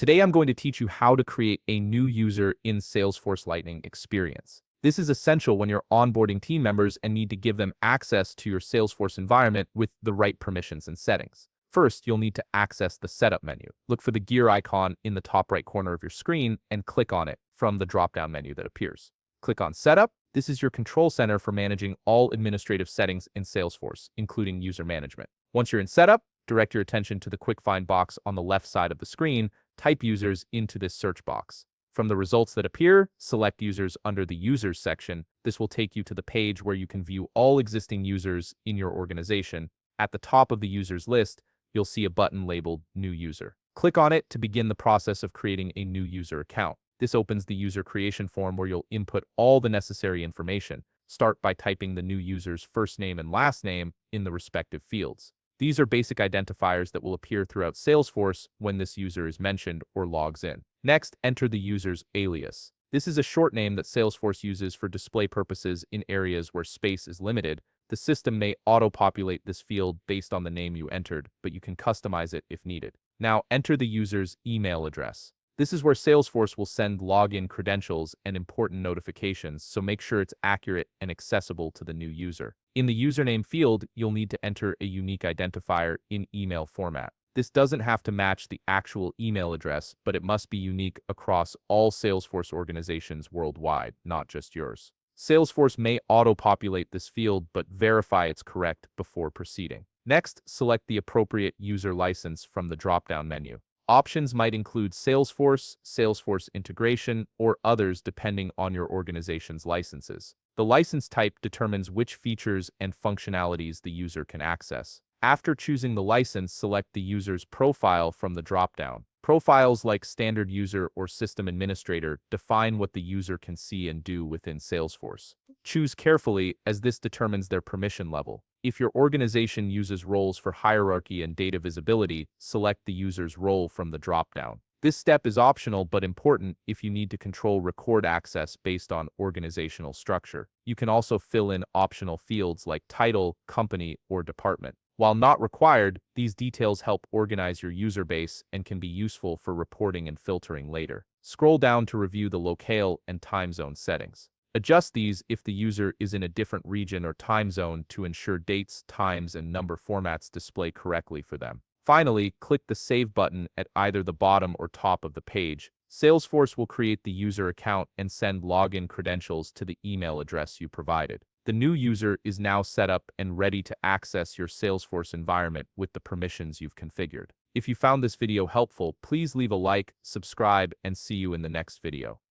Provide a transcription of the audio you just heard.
Today I'm going to teach you how to create a new user in Salesforce Lightning Experience. This is essential when you're onboarding team members and need to give them access to your Salesforce environment with the right permissions and settings. First, you'll need to access the Setup menu. Look for the gear icon in the top right corner of your screen and click on it from the drop-down menu that appears. Click on Setup. This is your control center for managing all administrative settings in Salesforce, including user management. Once you're in Setup, direct your attention to the quick find box on the left side of the screen. Type users into this search box. From the results that appear, select users under the users section. This will take you to the page where you can view all existing users in your organization. At the top of the users list, you'll see a button labeled New User. Click on it to begin the process of creating a new user account. This opens the user creation form where you'll input all the necessary information. Start by typing the new user's first name and last name in the respective fields. These are basic identifiers that will appear throughout Salesforce when this user is mentioned or logs in. Next, enter the user's alias. This is a short name that Salesforce uses for display purposes in areas where space is limited. The system may auto-populate this field based on the name you entered, but you can customize it if needed. Now, enter the user's email address. This is where Salesforce will send login credentials and important notifications, so make sure it's accurate and accessible to the new user. In the username field, you'll need to enter a unique identifier in email format. This doesn't have to match the actual email address, but it must be unique across all Salesforce organizations worldwide, not just yours. Salesforce may auto-populate this field, but verify it's correct before proceeding. Next, select the appropriate user license from the drop-down menu. Options might include Salesforce, Salesforce integration, or others depending on your organization's licenses. The license type determines which features and functionalities the user can access. After choosing the license, select the user's profile from the drop-down. Profiles like Standard User or System Administrator define what the user can see and do within Salesforce. Choose carefully, as this determines their permission level. If your organization uses roles for hierarchy and data visibility, select the user's role from the drop-down. This step is optional but important if you need to control record access based on organizational structure. You can also fill in optional fields like title, company, or department. While not required, these details help organize your user base and can be useful for reporting and filtering later. Scroll down to review the locale and time zone settings. Adjust these if the user is in a different region or time zone to ensure dates, times, and number formats display correctly for them. Finally, click the Save button at either the bottom or top of the page. Salesforce will create the user account and send login credentials to the email address you provided. The new user is now set up and ready to access your Salesforce environment with the permissions you've configured. If you found this video helpful, please leave a like, subscribe, and see you in the next video.